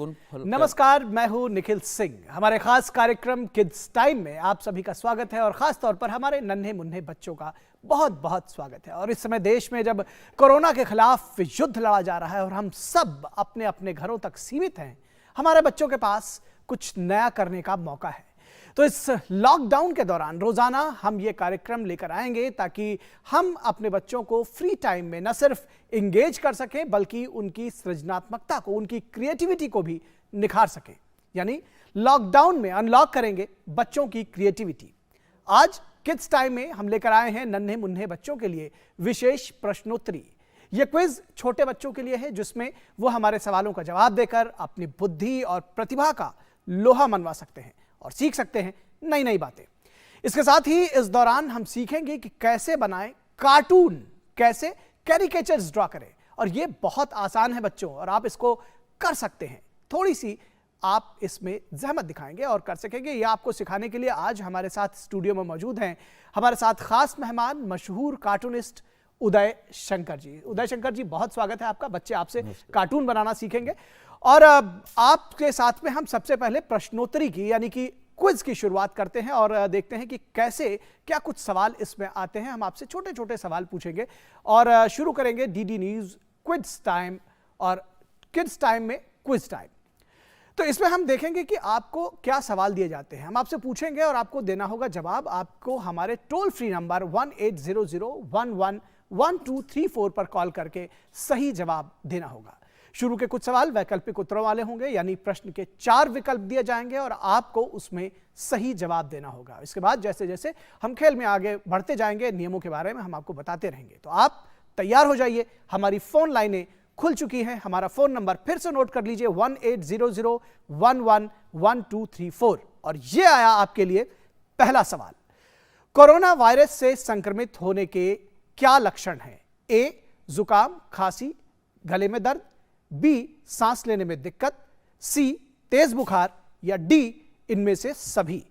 कौन नमस्कार, मैं हूं निखिल सिंह। हमारे खास कार्यक्रम किड्स टाइम में आप सभी का स्वागत है और खास तौर पर हमारे नन्हे मुन्ने बच्चों का बहुत बहुत स्वागत है। और इस समय देश में जब कोरोना के खिलाफ युद्ध लड़ा जा रहा है और हम सब अपने अपने घरों तक सीमित हैं, हमारे बच्चों के पास कुछ नया करने का मौका है। तो इस लॉकडाउन के दौरान रोजाना हम ये कार्यक्रम लेकर आएंगे ताकि हम अपने बच्चों को फ्री टाइम में न सिर्फ इंगेज कर सकें बल्कि उनकी सृजनात्मकता को, उनकी क्रिएटिविटी को भी निखार सकें। यानी लॉकडाउन में अनलॉक करेंगे बच्चों की क्रिएटिविटी। आज किड्स टाइम में हम लेकर आए हैं नन्हे मुन्ने बच्चों के लिए विशेष प्रश्नोत्तरी। यह क्विज छोटे बच्चों के लिए है जिसमें वो हमारे सवालों का जवाब देकर अपनी बुद्धि और प्रतिभा का लोहा मनवा सकते हैं और सीख सकते हैं नई नई बातें। इसके साथ ही इस दौरान हम सीखेंगे कि कैसे बनाएं कार्टून, कैसे कैरिकेचर्स ड्रॉ करें। और ये बहुत आसान है बच्चों, और आप इसको कर सकते हैं। थोड़ी सी आप इसमें जहमत दिखाएंगे और कर सकेंगे। ये आपको सिखाने के लिए आज हमारे साथ स्टूडियो में मौजूद हैं हमारे साथ खास मेहमान मशहूर कार्टूनिस्ट उदय शंकर जी। उदय शंकर जी, बहुत स्वागत है आपका। बच्चे आपसे कार्टून बनाना सीखेंगे और आपके साथ में हम सबसे पहले प्रश्नोत्तरी की यानी कि क्विज की शुरुआत करते हैं और देखते हैं कि कैसे क्या कुछ सवाल इसमें आते हैं। हम आपसे छोटे छोटे सवाल पूछेंगे और शुरू करेंगे डीडी न्यूज क्विज टाइम और किड्स टाइम में क्विज टाइम। तो इसमें हम देखेंगे कि आपको क्या सवाल दिए जाते हैं। हम आपसे पूछेंगे और आपको देना होगा जवाब। आपको हमारे टोल फ्री नंबर 1800111234 पर कॉल करके सही जवाब देना होगा। शुरू के कुछ सवाल वैकल्पिक उत्तरों वाले होंगे, यानी प्रश्न के 4 विकल्प दिए जाएंगे और आपको उसमें सही जवाब देना होगा। इसके बाद जैसे जैसे हम खेल में आगे बढ़ते जाएंगे, नियमों के बारे में हम आपको बताते रहेंगे। तो आप तैयार हो जाइए। हमारी फोन लाइनें खुल चुकी हैं। हमारा फोन नंबर फिर से नोट कर लीजिए 1800111234। और ये आया आपके लिए पहला सवाल। कोरोना वायरस से संक्रमित होने के क्या लक्षण हैं? ए, जुकाम, खांसी, गले में दर्द, बी, सांस लेने में दिक्कत, सी, तेज बुखार, या डी, इनमें से सभी।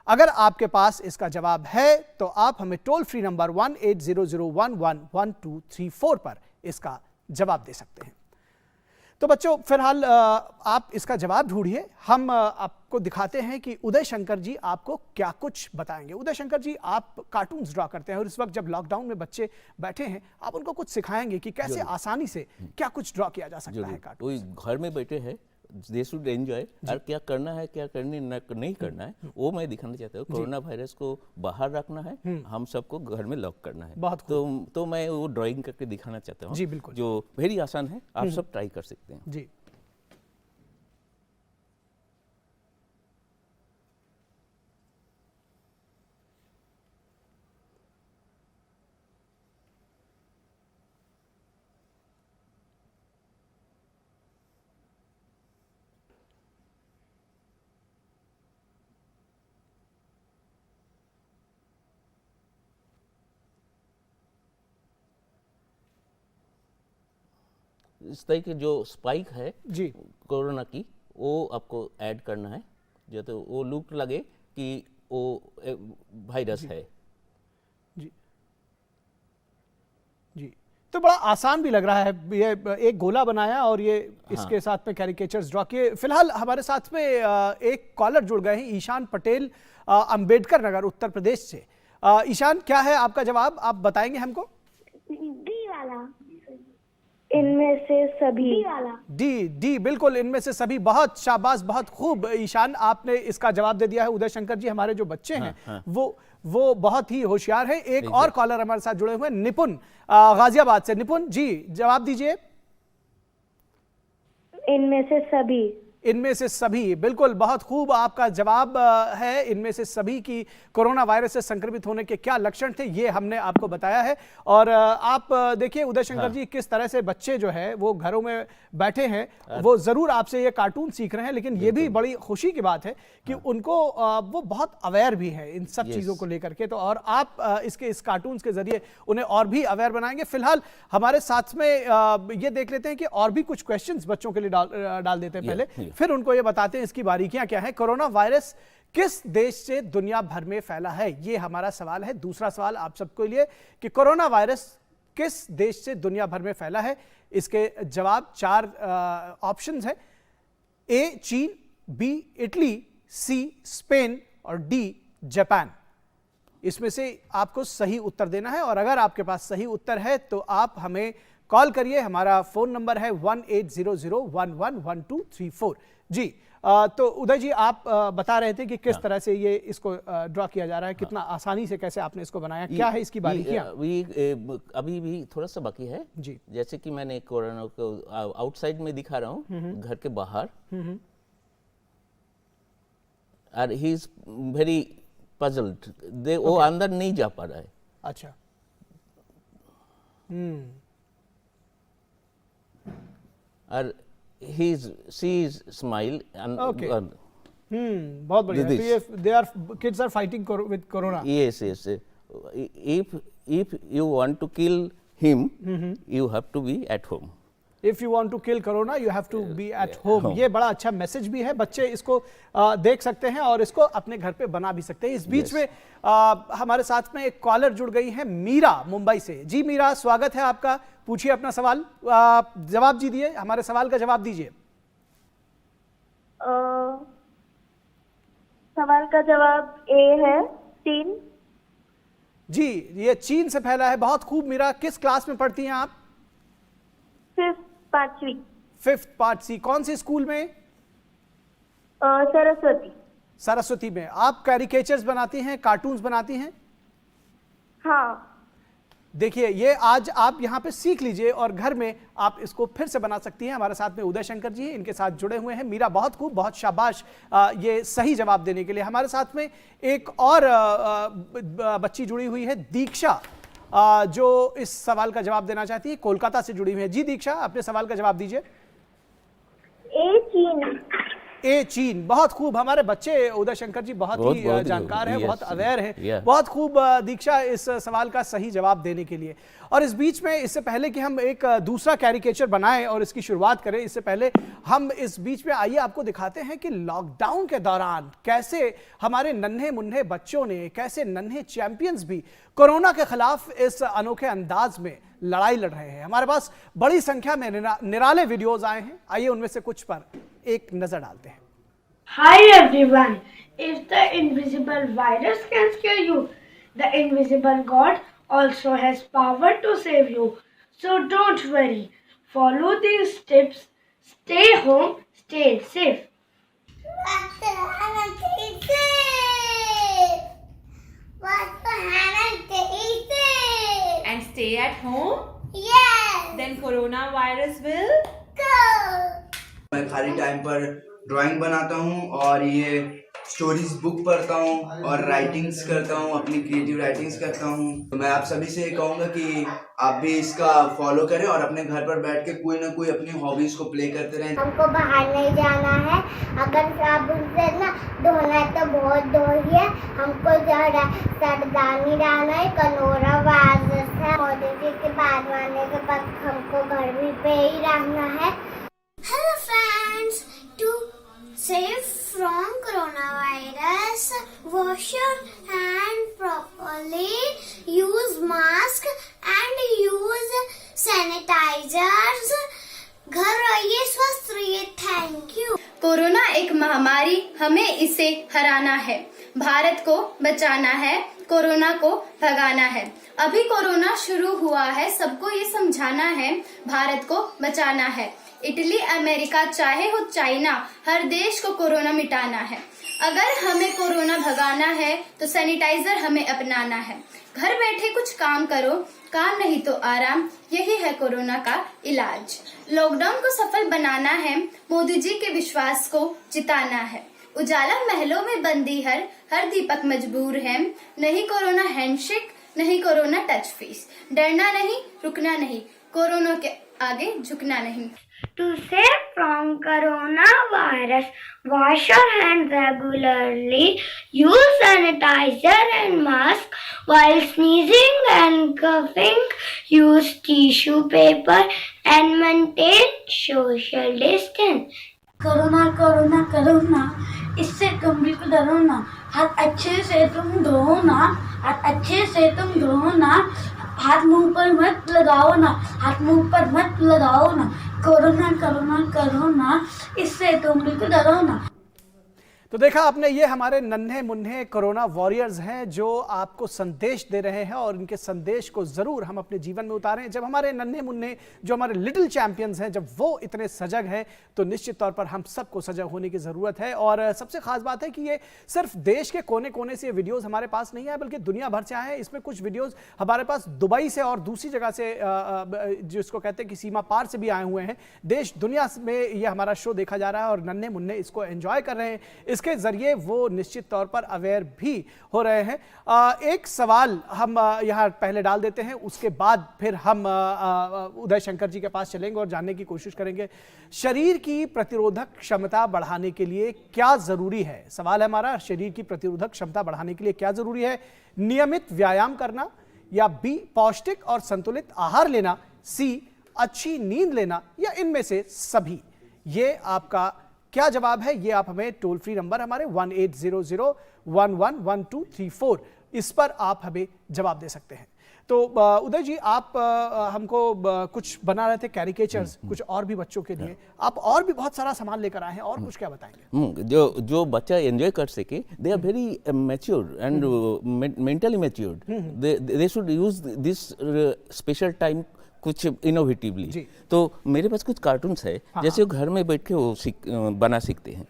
अगर आपके पास इसका जवाब है तो आप हमें टोल फ्री नंबर 1800111234 पर इसका जवाब दे सकते हैं। तो बच्चों फिलहाल आप इसका जवाब ढूंढिए। हम आपको दिखाते हैं कि उदय शंकर जी आपको क्या कुछ बताएंगे। उदय शंकर जी, आप कार्टून्स ड्रॉ करते हैं और इस वक्त जब लॉकडाउन में बच्चे बैठे हैं, आप उनको कुछ सिखाएंगे कि कैसे आसानी से क्या कुछ ड्रॉ किया जा सकता है। कार्टून घर में बैठे हैं, दे शुड एंजॉय, और क्या करना है क्या करने नहीं करना है वो मैं दिखाना चाहता हूँ। कोरोना वायरस को बाहर रखना है, हम सबको घर में लॉक करना है। तो मैं वो ड्राइंग करके दिखाना चाहता हूँ। जी बिल्कुल, जो वेरी आसान है, आप सब ट्राई कर सकते हैं। जी इस तरह की जो स्पाइक है जी कोरोना की, वो आपको ऐड करना है जो तो वो लुक लगे कि वो वायरस है। जी जी, तो बड़ा आसान भी लग रहा है। ये एक गोला बनाया और ये इसके साथ में कैरिकेचर्स ड्रॉ किए। फिलहाल हमारे साथ में एक कॉलर जुड़ गए हैं, ईशान पटेल, अंबेडकर नगर, उत्तर प्रदेश से। ईशान, क्या है आपका जवाब, आप बताएंगे हमको? डी वाला, इनमें से सभी वाला। डी बिल्कुल, इनमें से सभी। बहुत शाबाश, बहुत खूब ईशान, आपने इसका जवाब दे दिया है। उदय शंकर जी, हमारे जो बच्चे हैं वो बहुत ही होशियार है। एक और कॉलर हमारे साथ जुड़े हुए हैं, निपुण, गाजियाबाद से। निपुण जी, जवाब दीजिए। इनमें से सभी। इनमें से सभी, बिल्कुल, बहुत खूब आपका जवाब है। इनमें से सभी की कोरोना वायरस से संक्रमित होने के क्या लक्षण थे ये हमने आपको बताया है। और आप देखिए उदय शंकर जी, किस तरह से बच्चे जो है वो घरों में बैठे हैं, वो जरूर आपसे ये कार्टून सीख रहे हैं, लेकिन ये भी बड़ी खुशी की बात है कि उनको वो बहुत अवेयर भी है इन सब चीजों को लेकर के। तो और आप इस कार्टून के जरिए उन्हें और भी अवेयर बनाएंगे। फिलहाल हमारे साथ में ये देख लेते हैं कि और भी कुछ क्वेश्चन बच्चों के लिए डाल देते हैं पहले, फिर उनको ये बताते हैं इसकी बारीकियां क्या है। कोरोना वायरस किस देश से दुनिया भर में फैला है, ये हमारा सवाल है। दूसरा सवाल आप सबके लिए कि कोरोना वायरस किस देश से दुनिया भर में फैला है। इसके जवाब 4 ऑप्शंस हैं। ए चीन, बी इटली, सी स्पेन और डी जापान। इसमें से आपको सही उत्तर देना है और अगर आपके पास सही उत्तर है तो आप हमें कॉल करिए। हमारा फोन नंबर है 1800111234। जी तो उदय जी आप बता रहे थे कि किस तरह से ये इसको ड्रॉ किया जा रहा है, कितना आसानी से कैसे आपने इसको बनाया, क्या है इसकी बारीकियां? अभी भी थोड़ा सा बाकी है जी। जैसे कि मैंने कोरोना को आउटसाइड में दिखा रहा हूँ, घर के बाहर, और ही इज वेरी पजल्ड, वो अंदर नहीं जा पा रहा है। अच्छा। और she is smile and Okay. बहुत बढ़िया। तो ये kids are fighting with corona. Yes. If you want to kill him, you have to be at home. If you want to kill corona, you have to be at home. ये बड़ा अच्छा message भी है, बच्चे इसको देख सकते हैं और इसको अपने घर पे बना भी सकते हैं। इस बीच में हमारे साथ में एक कॉलर जुड़ गई है, मीरा मुंबई से। जी मीरा, स्वागत है आपका, पूछिए अपना सवाल, जवाब दीजिए, हमारे सवाल का जवाब दीजिए। सवाल का जवाब ए है, चीन। जी ये चीन से फैला है। बहुत खूब मीरा, किस क्लास में पढ़ती हैं आप? 5th पार्ट सी। कौन से स्कूल में? सरस्वती में। आप कैरिकेचर्स बनाती हैं, कार्टून्स बनाती हैं? हाँ। देखिए ये आज आप यहाँ पे सीख लीजिए और घर में आप इसको फिर से बना सकती हैं। हमारे साथ में उदय शंकर जी इनके साथ जुड़े हुए हैं। मीरा बहुत खूब, बहुत शाबाश ये सही जवाब देने के लिए। हमारे साथ में एक और बच्ची जुड़ी हुई है, दीक्षा, जो इस सवाल का जवाब देना चाहती है, कोलकाता से जुड़ी हुई है। जी दीक्षा, अपने सवाल का जवाब दीजिए। ए चीन। बहुत खूब, हमारे बच्चे उदय शंकर जी बहुत ही जानकार है, बहुत अवेयर है। बहुत खूब दीक्षा इस सवाल का सही जवाब देने के लिए। और इस बीच में, इससे पहले कि हम एक दूसरा कैरिकेचर बनाएं और इसकी शुरुआत करें, इससे पहले हम इस बीच में आइए आपको दिखाते हैं कि लॉकडाउन के दौरान कैसे हमारे नन्हे मुन्ने बच्चों ने, कैसे नन्हे चैंपियंस भी कोरोना के खिलाफ इस अनोखे अंदाज में लड़ाई लड़ रहे हैं। हमारे पास बड़ी संख्या में निराले वीडियोज आए हैं, आइए उनमें से कुछ पर एक नजर डालते हैं। Hi everyone, if the invisible virus can scare you, the invisible God also has power to save you. So don't worry, follow these tips, stay home, stay safe. And stay at home? Yes. Then coronavirus will Go. मैं खाली time पर drawing बनाता हूँ और ये stories book पढ़ता हूँ और राइटिंग्स करता हूँ, अपनी क्रिएटिव राइटिंग्स करता हूँ। तो मैं आप सभी से कहूँगा कि आप भी इसका फॉलो करें और अपने घर पर बैठ के कोई ना कोई अपनी हॉबीज को प्ले करते रहें। हमको बाहर नहीं जाना है, अगर साबुन से ना धोना है तो बहुत धोइए। हमको सरदानी डालना है, कोरोना वायरस है, मोदी जी के बाद आने के बाद हमको घर पे ही रहना है। Hello friends, to save from coronavirus, wash your hand properly, use mask and use sanitizers. घर रहिए, स्वस्थ रहिए। Thank you. कोरोना एक महामारी, हमें इसे हराना है, भारत को बचाना है, कोरोना को भगाना है। अभी कोरोना शुरू हुआ है, सबको ये समझाना है, भारत को बचाना है। इटली, अमेरिका, चाहे हो चाइना, हर देश को कोरोना मिटाना है। अगर हमें कोरोना भगाना है तो सैनिटाइजर हमें अपनाना है। घर बैठे कुछ काम करो, काम नहीं तो आराम, यही है कोरोना का इलाज। लॉकडाउन को सफल बनाना है, मोदी जी के विश्वास को जिताना है। उजाला महलों में बंदी हर दीपक मजबूर है। नहीं कोरोना हैंडशेक, नहीं कोरोना टच फेस। डरना नहीं, रुकना नहीं, कोरोना के आगे झुकना नहीं। To save from coronavirus, wash your hands regularly, use sanitizer and mask. While sneezing and coughing, use tissue paper and maintain social distance. Corona corona corona, इससे तुम बिल्कुल डरो ना। हाथ अच्छे से तुम धो ना, हाथ अच्छे से तुम धो ना। हाथ मुंह पर मत लगाओ ना, हाथ मुंह पर मत लगाओ ना। कोरोना कोरोना कोरोना, इससे तुम बिल्कुल डरो ना। तो देखा आपने, ये हमारे नन्हे मुन्ने कोरोना वॉरियर्स हैं जो आपको संदेश दे रहे हैं और इनके संदेश को जरूर हम अपने जीवन में उतारें। जब हमारे नन्हे मुन्ने जो हमारे लिटिल चैंपियंस हैं, जब वो इतने सजग हैं तो निश्चित तौर पर हम सबको सजग होने की ज़रूरत है। और सबसे खास बात है कि ये सिर्फ देश के कोने कोने से ये वीडियोज़ हमारे पास नहीं है, बल्कि दुनिया भर से आए हैं। इसमें कुछ वीडियोज़ हमारे पास दुबई से और दूसरी जगह से जिसको कहते हैं कि सीमा पार से भी आए हुए हैं। देश दुनिया में ये हमारा शो देखा जा रहा है और नन्हे मुन्ने इसको एंजॉय कर रहे हैं। के जरिए वो निश्चित तौर पर अवेयर भी हो रहे हैं। एक सवाल हम यहां पहले डाल देते हैं, उसके बाद फिर हम उदय शंकर जी के पास चलेंगे और जानने की कोशिश करेंगे शरीर की प्रतिरोधक क्षमता बढ़ाने के लिए क्या जरूरी है। सवाल है हमारा, शरीर की प्रतिरोधक क्षमता बढ़ाने के लिए क्या जरूरी है? नियमित व्यायाम करना, या बी पौष्टिक और संतुलित आहार लेना, सी अच्छी नींद लेना, या इनमें से सभी? ये आपका क्या जवाब है? ये आप हमें टोल फ्री नंबर हमारे 1800111234 इस पर आप हमें जवाब दे सकते हैं। तो उदय जी, आप हमको कुछ बना रहे थे कैरिकेचर्स कुछ और भी बच्चों के लिए, आप और भी बहुत सारा सामान लेकर आए हैं, और कुछ क्या बताएंगे? जो बच्चा एंजॉय कर सके, they are very mature and mentally matured, they should use this special time कुछ इनोवेटिवली। तो मेरे पास कुछ कार्टून्स है, जैसे वो घर में बैठ के वो बना सीखते हैं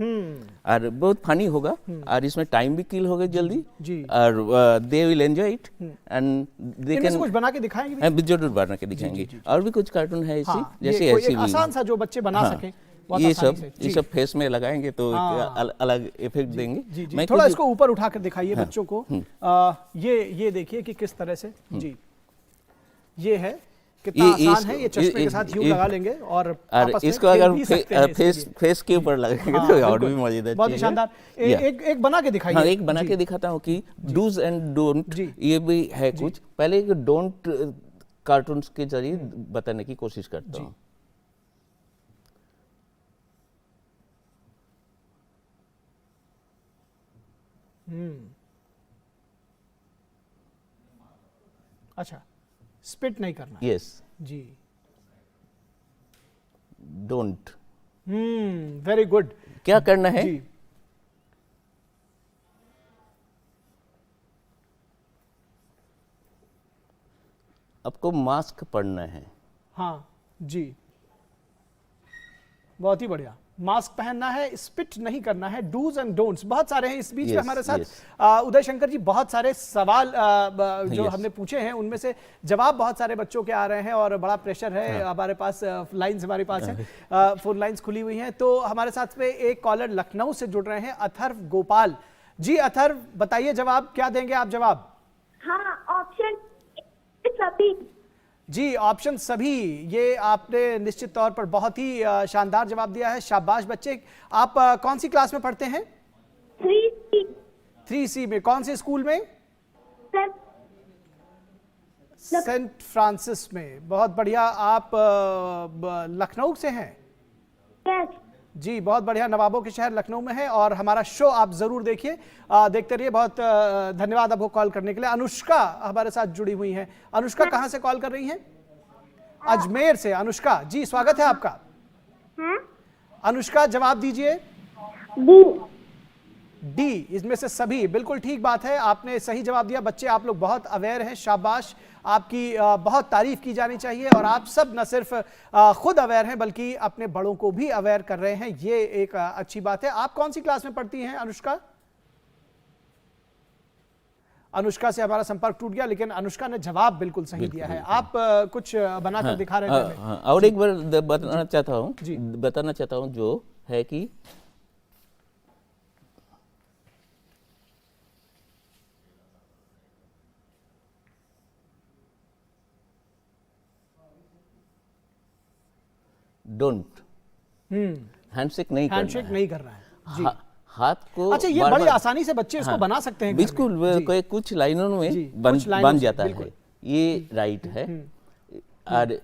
और बहुत फनी होगा और इसमें टाइम भी किल होगा जल्दी और they will enjoy it and they can कुछ बना के दिखाएंगे, जरूर बना के दिखाएंगे। और भी कुछ कार्टून है ऐसी, जैसे ऐसी आसान सा जो बच्चे बना सके, ये सब फेस में लगाएंगे तो अलग इफेक्ट देंगे। मैं थोड़ा इसको ऊपर उठाकर दिखाइए बच्चों को। ये देखिए कि किस तरह से जी ये है, कितना आसान है। ये चश्मे के साथ यूं लगा लेंगे और इसको अगर फेस के ऊपर लगाएंगे तो और भी मजेदार, बहुत ही शानदार। एक बना के दिखाइए। हाँ, एक बना के दिखाता हूँ कि डूज एंड डोंट, ये भी है कुछ। पहले एक डोंट कार्टून्स के जरिए बताने की कोशिश करता हूँ। अच्छा, स्पिट नहीं करना। यस जी, डोंट। Very good. क्या करना है? जी, आपको मास्क पहनना है। हाँ जी, बहुत ही बढ़िया। मास्क पहनना है, स्पिट नहीं करना है, डूज एंड डोंट्स बहुत सारे हैं। इस बीच में हमारे साथ उदय शंकर जी, बहुत सारे सवाल जो हमने पूछे हैं उनमें से जवाब बहुत सारे बच्चों के आ रहे हैं और बड़ा प्रेशर है। हमारे पास लाइंस हमारे पास है, फोन लाइंस खुली हुई हैं। तो हमारे साथ में एक कॉलर लखनऊ से जुड़ रहे हैं, अथर्व गोपाल जी। अथर्व, बताइए जवाब, क्या देंगे आप जवाब? हाँ, ऑप्शन सभी। जी, ऑप्शन सभी। ये आपने निश्चित तौर पर बहुत ही शानदार जवाब दिया है, शाबाश बच्चे। आप कौन सी क्लास में पढ़ते हैं? 3C। 3C में? कौन से स्कूल में? सेंट फ्रांसिस में। बहुत बढ़िया। आप लखनऊ से हैं? यस जी, बहुत बढ़िया। नवाबों के शहर लखनऊ में है और हमारा शो आप जरूर देखिए, देखते रहिए। बहुत धन्यवाद आपको कॉल करने के लिए। अनुष्का हमारे साथ जुड़ी हुई हैं। अनुष्का कहाँ से कॉल कर रही हैं? अजमेर से। अनुष्का जी, स्वागत है आपका। अनुष्का, जवाब दीजिए। डी, इसमें से सभी। बिल्कुल ठीक बात है, आपने सही जवाब दिया। बच्चे, आप लोग बहुत अवेयर हैं, शाबाश। आपकी बहुत तारीफ की जानी चाहिए। और आप सब न सिर्फ खुद अवेयर हैं बल्कि अपने बड़ों को भी अवेयर कर रहे हैं, ये एक अच्छी बात है। आप कौन सी क्लास में पढ़ती हैं अनुष्का? अनुष्का से हमारा संपर्क टूट गया, लेकिन अनुष्का ने जवाब बिल्कुल सही दिया है। आप कुछ बनाकर दिखा रहे थे। और एक बार बताना चाहता हूँ जो है कि डोंट, हैंडशेक नहीं करना है जी। हाथ को। अच्छा, ये बड़ी आसानी से बच्चे इसको बना सकते हैं। बिल्कुल, कुछ लाइनों में बन जाता है। ये राइट है और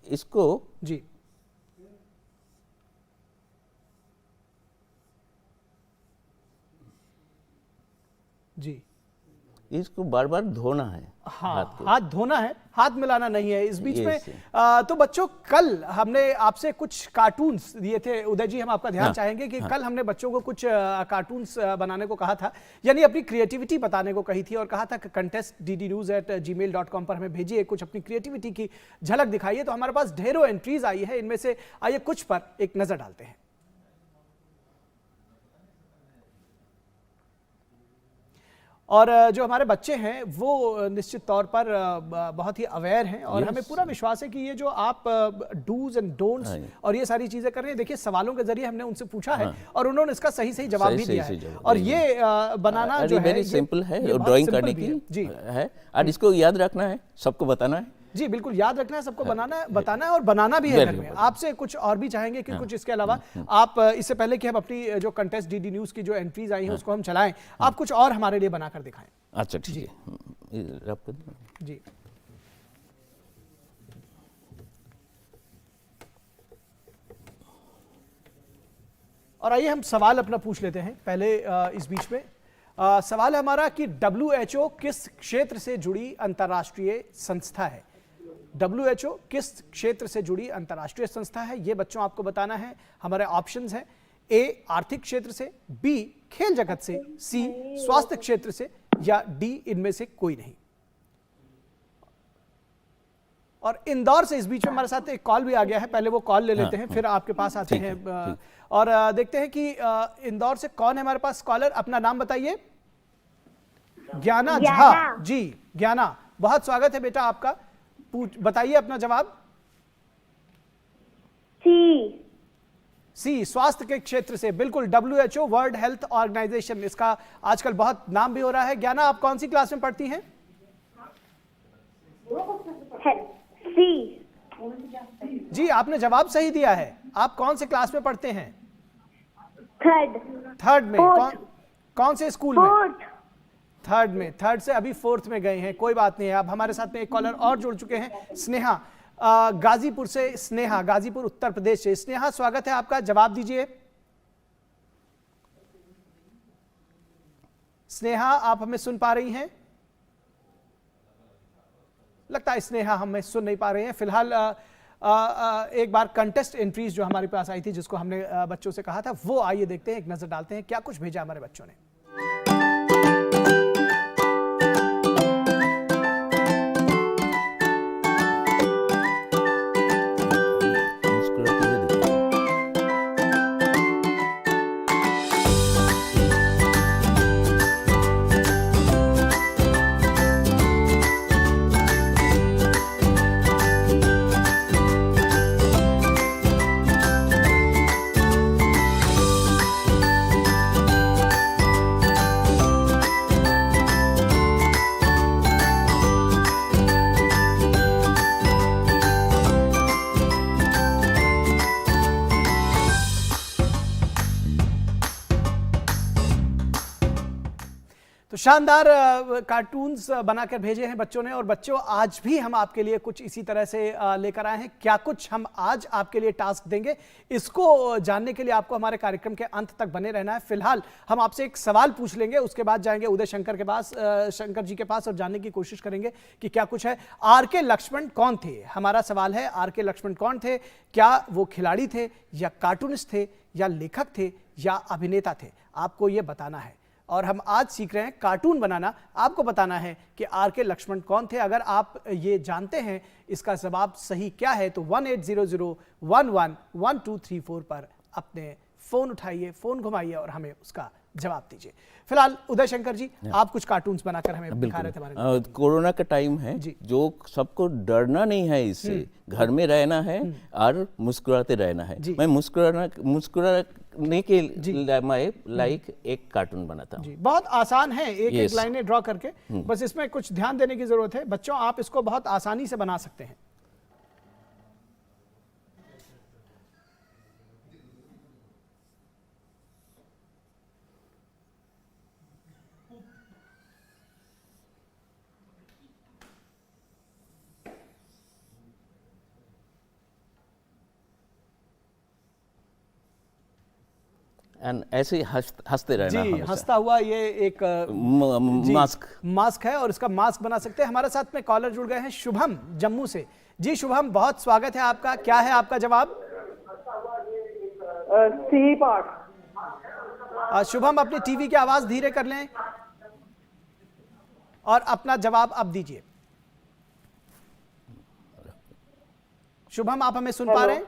इसको जी जी इसको बार बार धोना है। हाथ धोना है। हाथ मिलाना नहीं है। इस बीच Yes, में तो बच्चों कल हमने आपसे कुछ कार्टून्स दिए थे। उदय जी, हम आपका ध्यान चाहेंगे कि कल हमने बच्चों को कुछ कार्टून्स बनाने को कहा था, यानी अपनी क्रिएटिविटी बताने को कही थी और कहा था कि contest@ddnews.gmail.com पर हमें भेजिए, कुछ अपनी क्रिएटिविटी की झलक दिखाइए। तो हमारे पास ढेरों एंट्रीज आई है, इनमें से आइए कुछ पर एक नजर डालते हैं। और जो हमारे बच्चे हैं वो निश्चित तौर पर बहुत ही अवेयर हैं और हमें पूरा विश्वास है कि ये जो आप डूज एंड डोंट्स और ये सारी चीजें कर रहे हैं, देखिए सवालों के जरिए हमने उनसे पूछा है और उन्होंने इसका सही सही जवाब भी दिया है। और ये बनाना जो है वेरी सिंपल है, ड्राइंग करने की है और इसको याद रखना है, सबको बताना है। जी बिल्कुल, याद रखना है, सबको बताना है और बनाना भी है घर में। आपसे कुछ और भी चाहेंगे कि कुछ इसके अलावा आप, इससे पहले कि हम अपनी जो कंटेस्ट डीडी न्यूज़ की जो एंट्रीज आई हैं उसको हम चलाएं, आप कुछ और हमारे लिए बनाकर दिखाएं। अच्छा ठीक है जी। और आइए हम सवाल अपना पूछ लेते हैं पहले इस बीच में। सवाल है हमारा कि WHO किस क्षेत्र से जुड़ी अंतर्राष्ट्रीय संस्था है? WHO किस क्षेत्र से जुड़ी अंतर्राष्ट्रीय संस्था है, ये बच्चों आपको बताना है। हमारे ऑप्शंस हैं A आर्थिक क्षेत्र से, B खेल जगत से, C स्वास्थ्य क्षेत्र से या D इनमें से कोई नहीं। और इंदौर से इस बीच में हमारे साथ एक कॉल भी आ गया है, पहले वो कॉल ले लेते हैं फिर आपके पास आते हैं और देखते हैं कि इंदौर से कौन है हमारे पास कॉलर। अपना नाम बताइए। ज्ञाना झा जी। ज्ञाना, बहुत स्वागत है बेटा आपका। बताइए अपना जवाब। सी स्वास्थ्य के क्षेत्र से, बिल्कुल। WHO वर्ल्ड हेल्थ ऑर्गेनाइजेशन, इसका आजकल बहुत नाम भी हो रहा है। ज्ञाना, आप कौन सी क्लास में पढ़ती हैं? जी, आपने जवाब सही दिया है। आप कौन से क्लास में पढ़ते हैं? थर्ड में। कौन से स्कूल में? थर्ड में। थर्ड से अभी फोर्थ में गए हैं, कोई बात नहीं है। अब हमारे साथ में एक कॉलर और जुड़ चुके हैं, स्नेहा गाजीपुर से। स्नेहा, गाजीपुर उत्तर प्रदेश से। स्नेहा, स्वागत है आपका, जवाब दीजिए। स्नेहा, आप हमें सुन पा रही हैं? लगता है स्नेहा हमें सुन नहीं पा रहे हैं। फिलहाल एक बार कंटेस्ट एंट्रीज जो हमारे पास आई थी, जिसको हमने बच्चों से कहा था, वो आइए देखते हैं, एक नजर डालते हैं क्या कुछ भेजा हमारे बच्चों ने। शानदार कार्टून्स बनाकर भेजे हैं बच्चों ने। और बच्चों, आज भी हम आपके लिए कुछ इसी तरह से लेकर आए हैं। क्या कुछ हम आज आपके लिए टास्क देंगे, इसको जानने के लिए आपको हमारे कार्यक्रम के अंत तक बने रहना है। फिलहाल हम आपसे एक सवाल पूछ लेंगे, उसके बाद जाएंगे उदय शंकर के पास, शंकर जी के पास, और जानने की कोशिश करेंगे कि क्या कुछ है। R.K. लक्ष्मण कौन थे? हमारा सवाल है, R.K. लक्ष्मण कौन थे? क्या वो खिलाड़ी थे, या कार्टूनिस्ट थे, या लेखक थे, या अभिनेता थे? आपको ये बताना है। और हम आज सीख रहे हैं कार्टून बनाना। आपको बताना है कि R.K. लक्ष्मण कौन थे। अगर आप ये जानते हैं इसका जवाब सही क्या है, तो 1800111234 पर अपने फोन उठाइए, फोन घुमाइए और हमें उसका जवाब दीजिए। फिलहाल उदय शंकर जी, आप कुछ कार्टून्स बनाकर हमें दिखा रहे थे हमारे। कोरोना का टाइम है, जो सबको डरना नहीं है, इससे घर में रहना है और मुस्कुराते रहना है। मैं मुस्कुराने के लाइक एक कार्टून बनाता हूँ। बहुत आसान है, एक लाइनें ड्रॉ करके, बस इसमें कुछ ध्यान देने की जरूरत है। बच्चों, आप इसको बहुत आसानी से बना सकते हैं। एंड ऐसे ही हंसते रहना जी, हमेशा। हंसता हुआ ये एक जी, मास्क है और इसका मास्क बना सकते हैं। हमारे साथ में कॉलर जुड़ गए हैं शुभम जम्मू से। जी शुभम, बहुत स्वागत है आपका। क्या है आपका जवाब? C part. शुभम, अपनी टीवी की आवाज धीरे कर लें और अपना जवाब अब दीजिए। शुभम, आप हमें सुन पा रहे हैं?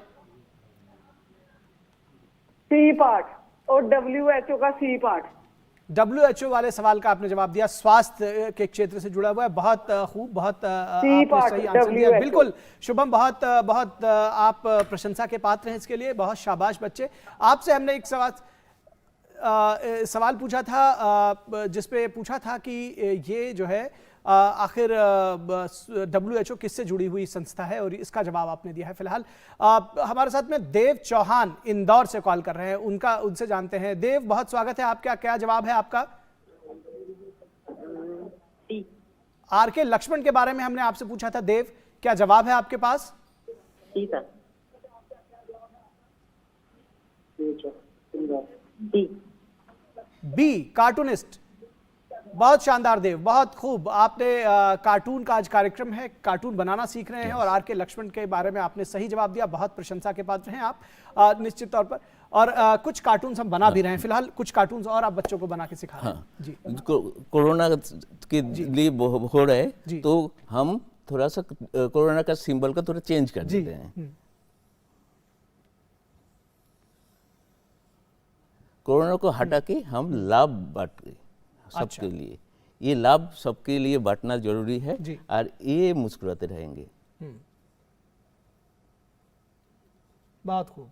सी पार्ट और WHO का सी पार्ट। WHO वाले सवाल का आपने जवाब दिया, स्वास्थ्य के क्षेत्र से जुड़ा हुआ है। बहुत खूब, बहुत आपने सही आंसर दिया। बिल्कुल शुभम, बहुत बहुत आप प्रशंसा के पात्र हैं इसके लिए। बहुत शाबाश बच्चे। आपसे हमने एक सवाल पूछा था जिसपे पूछा था कि ये जो है आखिर WHO किससे जुड़ी हुई संस्था है, और इसका जवाब आपने दिया है। फिलहाल हमारे साथ में देव चौहान इंदौर से कॉल कर रहे हैं, उनसे जानते हैं। देव, बहुत स्वागत है आपका। क्या जवाब है आपका? RK लक्ष्मण के बारे में हमने आपसे पूछा था। देव, क्या जवाब है आपके पास? B, cartoonist. बहुत शानदार देव, बहुत खूब। आपने कार्टून का आज कार्यक्रम है, कार्टून बनाना सीख रहे हैं और RK लक्ष्मण के बारे में आपने सही जवाब दिया। बहुत प्रशंसा के पात्र हैं आप निश्चित तौर पर। और कुछ कार्टून्स हम बना भी रहे हैं फिलहाल, कुछ कार्टून्स और आप बच्चों को बना के सिखा रहे हैं। जी, कोरोना के लिए हो रहा है तो हम थोड़ा सा कोरोना का सिंबल का थोड़ा चेंज कर देते हैं। कोरोना को हटा के हम लाभ बांटे सबके लिए। ये लाभ सबके लिए बांटना जरूरी है और ये मुस्कुराते रहेंगे। बहुत खूब।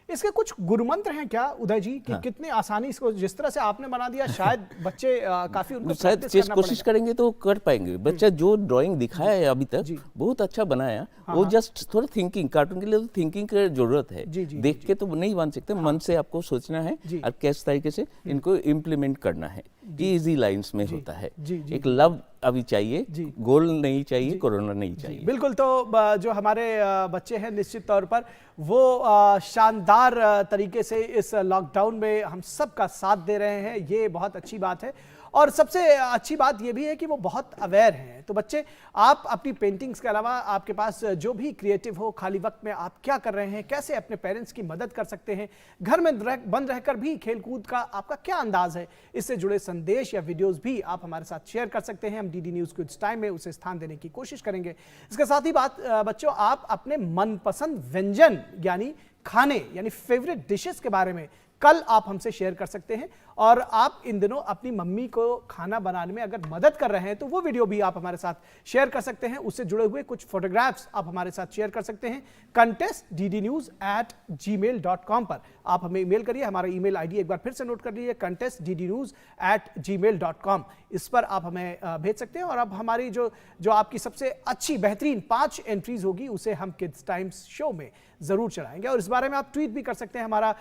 इसके कुछ गुरुमंत्र हैं क्या उदय जी कि कितने आसानी इसको जिस तरह से आपने बना दिया, शायद बच्चे काफी उनको शायद कोशिश करेंगे तो कर पाएंगे। बच्चा जो ड्राइंग दिखाया है अभी तक बहुत अच्छा बनाया। वो जस्ट थोड़ा थिंकिंग, कार्टून के लिए तो थिंकिंग की जरूरत है। देख के तो नहीं बन सकते, मन से आपको सोचना है और किस तरीके से इनको इम्प्लीमेंट करना है। इजी लाइंस में होता है। एक लव अभी चाहिए, गोल नहीं चाहिए, कोरोना नहीं चाहिए। बिल्कुल। तो जो हमारे बच्चे हैं निश्चित तौर पर वो शानदार तरीके से इस लॉकडाउन में हम सबका साथ दे रहे हैं, ये बहुत अच्छी बात है। और सबसे अच्छी बात ये भी है कि वो बहुत अवेयर हैं। तो बच्चे, आप अपनी पेंटिंग्स के अलावा आपके पास जो भी क्रिएटिव हो, खाली वक्त में आप क्या कर रहे हैं, कैसे अपने पेरेंट्स की मदद कर सकते हैं, घर में बंद रहकर भी खेलकूद का आपका क्या अंदाज है, इससे जुड़े संदेश या वीडियोस भी आप हमारे साथ शेयर कर सकते हैं। हम DD न्यूज़ किड्स टाइम में उसे स्थान देने की कोशिश करेंगे। इसके साथ ही बच्चों, आप अपने मनपसंद व्यंजन यानी खाने यानी फेवरेट डिशेस के बारे में कल आप हमसे शेयर कर सकते हैं। और आप इन दिनों अपनी मम्मी को खाना बनाने में अगर मदद कर रहे हैं तो वो वीडियो भी आप हमारे साथ शेयर कर सकते हैं। उससे जुड़े हुए कुछ फोटोग्राफ्स आप हमारे साथ शेयर कर सकते हैं। contestddnews@gmail.com पर आप हमें ईमेल करिए। हमारा ईमेल आईडी एक बार फिर से नोट कर लीजिए, contestddnews@gmail.com। इस पर आप हमें भेज सकते हैं। और अब हमारी जो आपकी सबसे अच्छी बेहतरीन 5 एंट्रीज होगी उसे हम किड्स टाइम्स शो में जरूर चलाएंगे। और इस बारे में आप ट्वीट भी कर सकते हैं। हमारा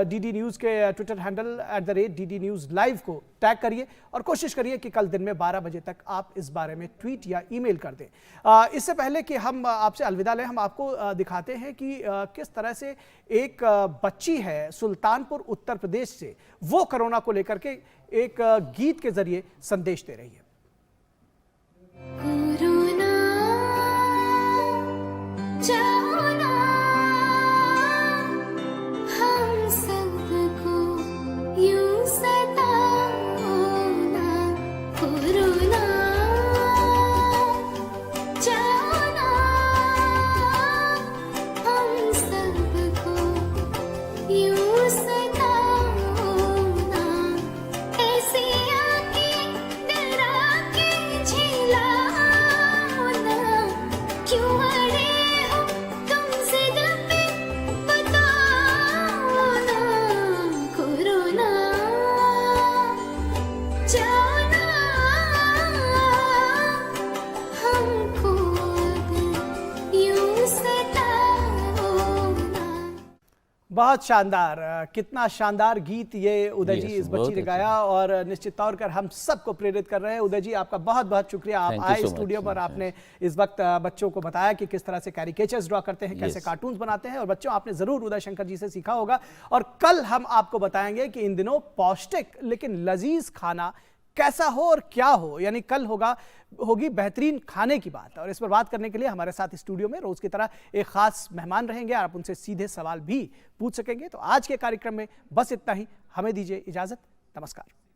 DD न्यूज़ के Twitter handle @DD News Live को टैग करिए और कोशिश करिए कि कल दिन में 12 बजे तक आप इस बारे में ट्वीट या ईमेल कर दें। इससे पहले कि हम आपसे अलविदा लें, हम आपको दिखाते हैं कि किस तरह से एक बच्ची है सुल्तानपुर उत्तर प्रदेश से, वो कोरोना को लेकर के एक गीत के जरिए संदेश दे रही है। ऐसी आँखें डरा बहुत शानदार, कितना शानदार गीत ये उदय जी Yes, इस बच्ची बहुत ने अच्छा। गाया और निश्चित तौर पर हम सबको प्रेरित कर रहे हैं। उदय जी आपका बहुत बहुत शुक्रिया, आप Thank you आए so much, स्टूडियो पर, yes, आपने इस वक्त बच्चों को बताया कि किस तरह से कैरिकेचर्स ड्रॉ करते हैं, कैसे Yes. कार्टून्स बनाते हैं। और बच्चों, आपने जरूर उदय शंकर जी से सीखा होगा और कल हम आपको बताएंगे कि इन दिनों पौष्टिक लेकिन लजीज खाना कैसा हो और क्या हो, यानी कल होगी बेहतरीन खाने की बात। और इस पर बात करने के लिए हमारे साथ स्टूडियो में रोज की तरह एक खास मेहमान रहेंगे, आप उनसे सीधे सवाल भी पूछ सकेंगे। तो आज के कार्यक्रम में बस इतना ही, हमें दीजिए इजाजत, नमस्कार।